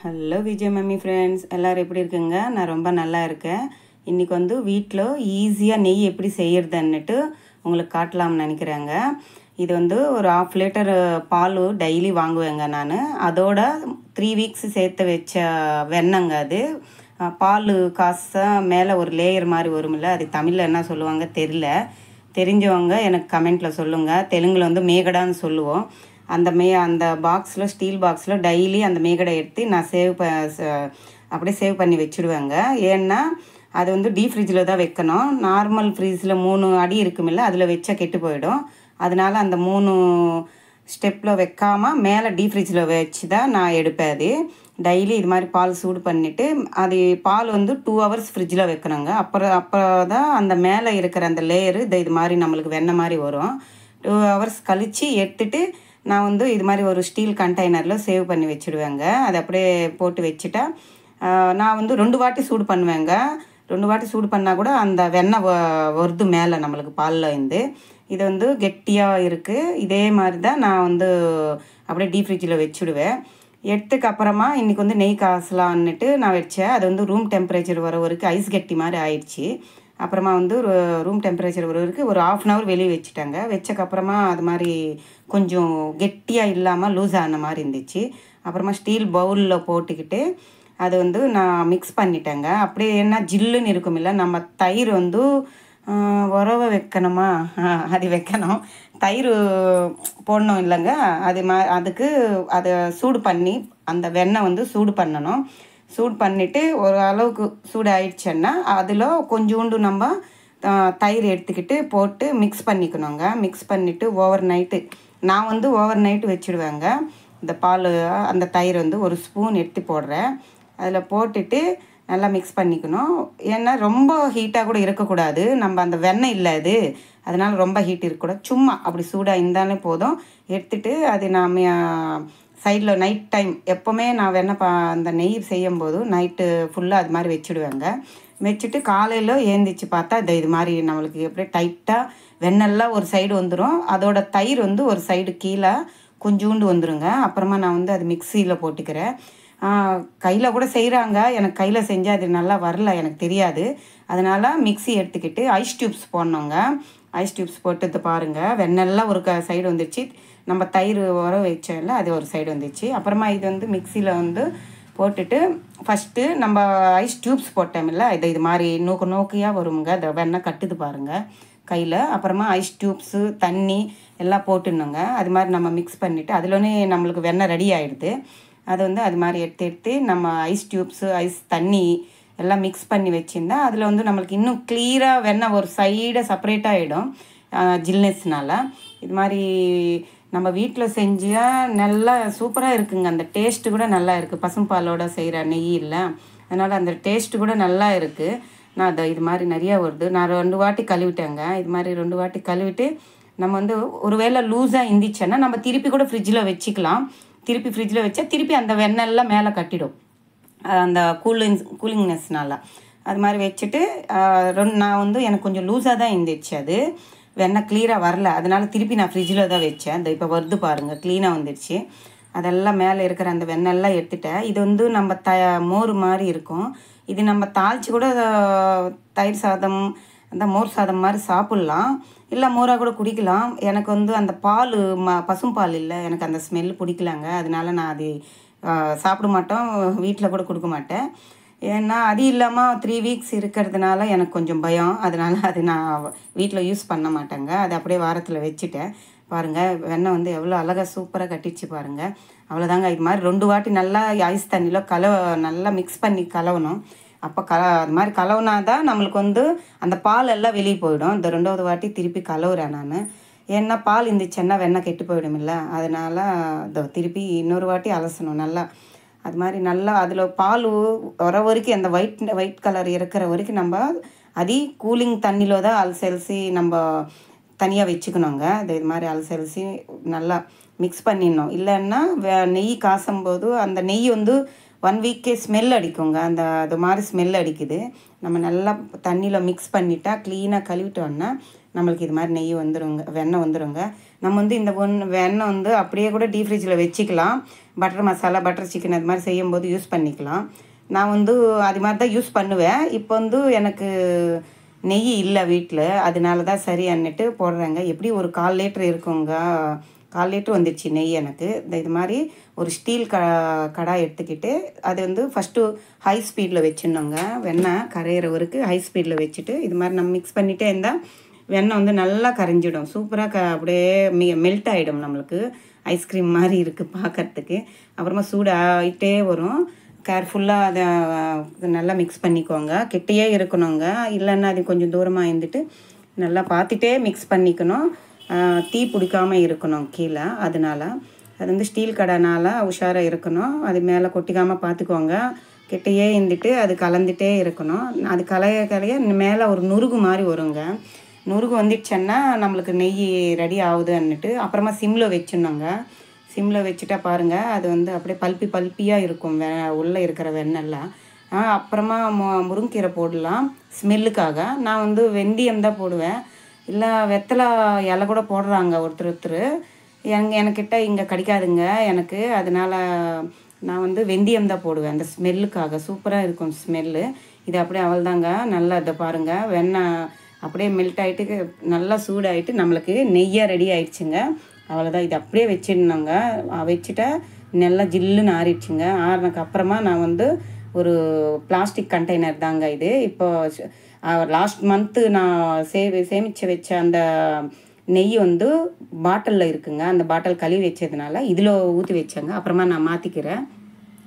Hello Vijay mummy friends, எல்லோரும் எப்படி இருக்குங்க? நான் ரொம்ப நல்லா இருக்கேன். இன்றைக்கி வந்து வீட்டில் ஈஸியாக நெய் எப்படி செய்கிறதுன்னுட்டு உங்களுக்கு காட்டலாம்னு நினைக்கிறேங்க. இது வந்து ஒரு 1/2 லிட்டர் பால் டெய்லி வாங்குவேங்க நான். அதோட 3 வீக்ஸ் சேர்த்து வச்ச வெண்ணங்க அது. பால் காசா மேலே ஒரு லேயர் மாதிரி வரும்ல, அது தமிழில் என்ன சொல்லுவாங்க தெரில. தெரிஞ்சவங்க எனக்கு கமெண்ட்டில் சொல்லுங்கள். தெலுங்கில் வந்து மேகடான்னு சொல்லுவோம். அந்த பாக்ஸில், ஸ்டீல் பாக்ஸில் டெய்லி அந்த மேகடை எடுத்து நான் அப்படியே சேவ் பண்ணி வச்சுடுவேங்க. ஏன்னா அது வந்து டீப் ஃப்ரிட்ஜில் தான் வைக்கணும். நார்மல் ஃப்ரிட்ஜில் 3 அடி இருக்குமில்ல, அதில் வச்சா கெட்டு போயிடும். அதனால் அந்த 3 ஸ்டெப்பில் வைக்காமல் மேலே டீப் ஃப்ரிட்ஜில் வச்சு தான் நான் எடுப்பேன். அது டெய்லி இது மாதிரி பால் சூடு பண்ணிவிட்டு, அது பால் வந்து 2 ஹவர்ஸ் ஃப்ரிட்ஜில் வைக்கணுங்க. அப்போ தான் அந்த மேலே இருக்கிற அந்த லேயரு இது மாதிரி நம்மளுக்கு வெண்ணெய் மாதிரி வரும். 2 ஹவர்ஸ் கழித்து எடுத்துட்டு நான் வந்து இது மாதிரி ஒரு ஸ்டீல் கண்டெய்னரில் சேவ் பண்ணி வச்சுடுவேங்க. அதை அப்படியே போட்டு வச்சுட்டா நான் வந்து 2 வாட்டி சூடு பண்ணுவேங்க. 2 வாட்டி சூடு பண்ணால் கூட அந்த வெண்ணெய் வருது மேலே நம்மளுக்கு பாலில் இருந்து. இது வந்து கெட்டியாக இருக்குது. இதே மாதிரி தான் நான் வந்து அப்படியே டீப் ஃப்ரிட்ஜில் வச்சுடுவேன். எடுத்துக்கு அப்புறமா இன்றைக்கி வந்து நெய் காசலான்னுட்டு நான் வச்சேன். அது வந்து ரூம் டெம்பரேச்சர் வர வரைக்கும் ஐஸ் கட்டி மாதிரி ஆயிடுச்சு. அப்புறமா வந்து ரூம் டெம்பரேச்சர் வரைக்கும் ஒரு 1/2 hour வெளியே வச்சுட்டாங்க. வச்சக்கப்புறமா அது மாதிரி கொஞ்சம் கெட்டியாக இல்லாமல் லூஸ் ஆன மாதிரி இருந்துச்சு. அப்புறமா ஸ்டீல் பவுலில் போட்டுக்கிட்டு அது வந்து நான் மிக்ஸ் பண்ணிட்டேங்க. அப்படியே என்ன ஜில்லுன்னு இருக்கும் இல்லை, நம்ம தயிர் வந்து உறவை வைக்கணுமா, அது வைக்கணும். தயிர் போடணும் இல்லைங்க, அதுக்கு அதை சூடு பண்ணி அந்த வெண்ணெய் வந்து சூடு பண்ணணும். சூடு பண்ணிவிட்டு ஒரு அளவுக்கு சூடு ஆயிடுச்சுன்னா அதில் கொஞ்சோண்டு நம்ம தயிர் எடுத்துக்கிட்டு போட்டு மிக்ஸ் பண்ணிக்கணுங்க. மிக்ஸ் பண்ணிவிட்டு ஓவர் நைட்டு நான் வந்து ஓவர் நைட்டு வச்சுடுவேங்க. இந்த பால் அந்த தயிர் வந்து ஒரு ஸ்பூன் எடுத்து போடுறேன். அதில் போட்டுட்டு நல்லா மிக்ஸ் பண்ணிக்கணும். ஏன்னா ரொம்ப ஹீட்டாக கூட இருக்கக்கூடாது. நம்ம அந்த வெண்ணெய் இல்லை அது, அதனால் ரொம்ப ஹீட் இருக்கக்கூடாது. சும்மா அப்படி சூடாக இருந்தாலே போதும். எடுத்துகிட்டு அது நாம் சைடில் நைட் டைம் எப்போவுமே நான் அந்த நெய் செய்யும்போது நைட்டு ஃபுல்லாக அது மாதிரி வச்சுடுவேங்க. வச்சுட்டு காலையில் ஏந்திரிச்சு பார்த்தா இது மாதிரி நம்மளுக்கு எப்படியே டைட்டாக வெண்ணெல்லாம் ஒரு சைடு வந்துடும். அதோட தயிர் வந்து ஒரு சைடு கீழே கொஞ்சோண்டு வந்துடுங்க. அப்புறமா நான் வந்து அது மிக்சியில் போட்டுக்கிறேன். கையில் கூட செய்கிறாங்க. எனக்கு கையில் செஞ்சால் அது நல்லா வரல, எனக்கு தெரியாது. அதனால் மிக்சி எடுத்துக்கிட்டு ஐஸ் டியூப்ஸ் போடணுங்க. ஐஸ் டியூப்ஸ் போட்டு பாருங்கள், வெண்ணெல்லாம் ஒரு சைடு வந்துடுச்சு. நம்ம தயிர் உர வச்சோம்ல, அது ஒரு சைடு வந்துச்சு. அப்புறமா இது வந்து மிக்சியில் வந்து போட்டுட்டு ஃபஸ்ட்டு நம்ம ஐஸ் டியூப்ஸ் போட்டோம்ல, இது மாதிரி நோக்கியாக வருங்க. அதை வெண்ணெய் கட்டுது பாருங்கள் கையில். அப்புறமா ஐஸ் டியூப்ஸு தண்ணி எல்லாம் போட்டுடணுங்க. அது மாதிரி நம்ம மிக்ஸ் பண்ணிவிட்டு அதிலோனே நம்மளுக்கு வெண்ணெய் ரெடி ஆகிடுது. அது வந்து அது மாதிரி எடுத்து நம்ம ஐஸ் டியூப்ஸு ஐஸ் தண்ணி எல்லாம் மிக்ஸ் பண்ணி வச்சுருந்தா அதில் வந்து நம்மளுக்கு இன்னும் கிளியராக வெண்ணெய் ஒரு சைடை செப்பரேட்டாக ஆகிடும் ஜில்னஸ்னால். இது மாதிரி நம்ம வீட்டில் செஞ்சால் நல்லா சூப்பராக இருக்குங்க. அந்த டேஸ்ட்டு கூட நல்லா இருக்குது. பசும்பாலோடு செய்கிற நெய் இல்லை, அதனால் அந்த டேஸ்ட்டு கூட நல்லா இருக்குது. நான் இது மாதிரி நிறையா வருது. நான் 2 வாட்டி கழுவிட்டேங்க. இது மாதிரி 2 வாட்டி கழுவிட்டு நம்ம வந்து ஒரு வேளை லூஸாக இருந்துச்சுன்னா நம்ம திருப்பி கூட ஃப்ரிட்ஜில் வச்சுக்கலாம். திருப்பி ஃப்ரிட்ஜில் வச்சா திருப்பி அந்த வெண்ணெல்லாம் மேலே கட்டிடும் அந்த கூலிங்னஸ்னால். அது மாதிரி வச்சுட்டு நான் வந்து எனக்கு கொஞ்சம் லூஸாக தான் இருந்துச்சு. அது வெண்ணெய் க்ளீனாக வரல, அதனால் திருப்பி நான் ஃப்ரிட்ஜில் தான் வச்சேன். அந்த இப்போ வருது பாருங்கள், க்ளீனாக வந்துடுச்சு. அதெல்லாம் மேலே இருக்கிற அந்த வெண்ணெல்லாம் எடுத்துட்டேன். இது வந்து நம்ம மோர் மாதிரி இருக்கும். இது நம்ம தாளித்து கூட தயிர் சாதம் அந்த மோர் சாதம் மாதிரி சாப்பிட்லாம், இல்லை மோராக கூட குடிக்கலாம். எனக்கு வந்து அந்த பால் பசும்பால் இல்லை, எனக்கு அந்த ஸ்மெல் பிடிக்கலாங்க. அதனால நான் அது சாப்பிட மாட்டோம், வீட்டில் கூட கொடுக்க மாட்டேன். ஏன்னா அது இல்லாமல் 3 வீக்ஸ் இருக்கிறதுனால எனக்கு கொஞ்சம் பயம். அதனால் அது நான் வீட்டில் யூஸ் பண்ண மாட்டேங்க. அது அப்படியே வாரத்தில் வச்சுட்டேன். பாருங்கள், வெண்ணெய் வந்து எவ்வளோ அழகாக சூப்பராக கட்டிச்சு பாருங்கள். அவ்வளோதாங்க. இது மாதிரி 2 வாட்டி நல்லா ஐஸ் தண்ணியில் நல்லா மிக்ஸ் பண்ணி கலவணும். அப்போ அது மாதிரி கலவுனா தான் நம்மளுக்கு வந்து அந்த பால் எல்லாம் வெளியே போயிடும். இந்த 2வது வாட்டி திருப்பி கலவுறேன் நான். ஏன்னா பால் இருந்துச்சுன்னா வெண்ணெய் கெட்டு போயிடும் இல்லை, அதனால் திருப்பி இன்னொரு வாட்டி அலசணும் நல்லா. அது மாதிரி நல்லா அதில் பால் வர வரைக்கும் அந்த ஒயிட் கலர் இருக்கிற வரைக்கும் நம்ம கூலிங் தண்ணியில் தான் அலசி நம்ம தனியாக வச்சுக்கணுங்க. இது மாதிரி அலசி நல்லா மிக்ஸ் பண்ணிடணும். இல்லைன்னா நெய் காசும்போது அந்த நெய் வந்து 1 வீக்கே ஸ்மெல் அடிக்குங்க. அது மாதிரி ஸ்மெல் அடிக்குது. நம்ம நல்லா தண்ணியில் மிக்ஸ் பண்ணிட்டா க்ளீனாக கழுவிட்டோன்னா நம்மளுக்கு இது மாதிரி நெய் வந்துடுங்க, வெண்ணெய் வந்துடுங்க. நம்ம வந்து இந்த வெண்ணெய் வந்து அப்படியே கூட டீப் ஃப்ரிட்ஜில் வச்சுக்கலாம். பட்டர் மசாலா பட்டர் சிக்கன் அது மாதிரி செய்யும்போது யூஸ் பண்ணிக்கலாம். நான் வந்து அது மாதிரி தான் யூஸ் பண்ணுவேன். இப்போ வந்து எனக்கு நெய் இல்லை வீட்டில், அதனால தான் சரி அன்னிட்டு போடுறேங்க. எப்படி ஒரு 1/4 லிட்டர் இருக்குங்க, 1/4 லிட்டர் வந்துடுச்சு நெய் எனக்கு. இது மாதிரி ஒரு ஸ்டீல் கடாய் எடுத்துக்கிட்டு அது வந்து ஃபஸ்ட்டு ஹை ஸ்பீடில் வச்சிடணுங்க. வெண்ணெய் கரையிற வரைக்கும் ஹை ஸ்பீடில் வச்சுட்டு இது மாதிரி நம்ம மிக்ஸ் பண்ணிகிட்டே இருந்தால் வெண்ணெய் வந்து நல்லா கரைஞ்சிடும். சூப்பராக அப்படியே மெல்ட் ஆகிடும். நம்மளுக்கு ஐஸ்கிரீம் மாதிரி இருக்குது பார்க்குறதுக்கு. அப்புறமா சூடு ஆகிட்டே வரும். கேர்ஃபுல்லாக அதை நல்லா மிக்ஸ் பண்ணிக்கோங்க. கிட்டேயே இருக்கணுங்க, இல்லைன்னா அது கொஞ்சம் தூரமாக இருந்துட்டு நல்லா பார்த்துட்டே மிக்ஸ் பண்ணிக்கணும். தீ பிடிக்காமல் இருக்கணும் கீழே. அதனால் அது வந்து ஸ்டீல் கடைனால உஷாராக இருக்கணும். அது மேலே கொட்டிக்காமல் பார்த்துக்கோங்க. கிட்டேயே இருந்துட்டு அது கலந்துகிட்டே இருக்கணும். அது கலைய மேலே ஒரு நுறுகு மாதிரி வருங்க. நுறுகு வந்துடுச்சுன்னா நம்மளுக்கு நெய் ரெடி ஆகுதுன்னுட்டு அப்புறமா சிம்மில் வச்சிடணுங்க. சிம்மில் வச்சுட்டா பாருங்கள், அது வந்து அப்படியே பல்பியாக இருக்கும் உள்ளே இருக்கிற வெண்ணெல்லாம். அப்புறமா முருங்கீரை போடலாம் ஸ்மெல்லுக்காக. நான் வந்து வெந்தயம் தான் போடுவேன், இல்லை வெத்தலை இலை கூட போடுறாங்க ஒருத்தர். எனக்கிட்ட இங்கே கிடைக்காதுங்க எனக்கு, அதனால் நான் வந்து வெந்தயம் தான் போடுவேன் அந்த ஸ்மெல்லுக்காக. சூப்பராக இருக்கும் ஸ்மெல்லு. இது அப்படியே அவள்தாங்க. நல்லா இதை பாருங்கள், வெண்ணெய் அப்படியே மெல்ட் ஆகிட்டு நல்லா சூடாகிட்டு நம்மளுக்கு நெய்யாக ரெடி ஆகிடுச்சுங்க. அவ்வளோதான். இது அப்படியே வச்சிடணுங்க. வச்சுட்டா நல்லா ஜில்லுன்னு ஆறிடுச்சுங்க. ஆறினக்கு அப்புறமா நான் வந்து ஒரு பிளாஸ்டிக் கண்டெய்னர் தாங்க இது. இப்போ லாஸ்ட் மந்த்து நான் சேமித்து வச்ச அந்த நெய் வந்து பாட்டிலில் இருக்குங்க. அந்த பாட்டில் கழுவி வச்சதுனால இதில் ஊற்றி வச்சேங்க. அப்புறமா நான் மாற்றிக்கிறேன்.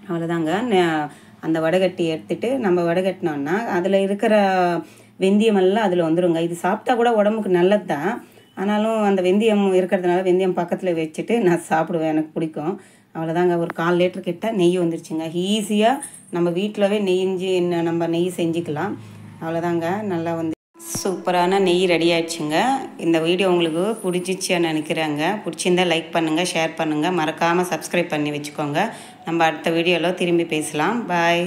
அவ்வளோதாங்க. அந்த வடைகட்டி எடுத்துகிட்டு நம்ம வடைகட்டினோன்னா அதில் இருக்கிற வெந்தயமெல்லாம் அதில் வந்துடுங்க. இது சாப்பிட்டா கூட உடம்புக்கு நல்லது தான். ஆனாலும் அந்த வெந்தயம் இருக்கிறதுனால வெந்தயம் பக்கத்தில் வச்சுட்டு நான் சாப்பிடுவேன், எனக்கு பிடிக்கும். அவ்வளோதாங்க. ஒரு 1/4 லிட்டர் கிட்ட நெய் வந்துருச்சுங்க. ஈஸியாக நம்ம வீட்டிலவே நம்ம நெய் செஞ்சுக்கலாம். அவ்வளோதாங்க. நல்லா வந்து சூப்பரான நெய் ரெடி ஆகிடுச்சுங்க. இந்த வீடியோ உங்களுக்கு பிடிச்சிச்சுன்னு நினைக்கிறேங்க. பிடிச்சிருந்தால் லைக் பண்ணுங்கள், ஷேர் பண்ணுங்கள், மறக்காமல் சப்ஸ்கிரைப் பண்ணி வச்சுக்கோங்க. நம்ம அடுத்த வீடியோவில் திரும்பி பேசலாம். பாய்.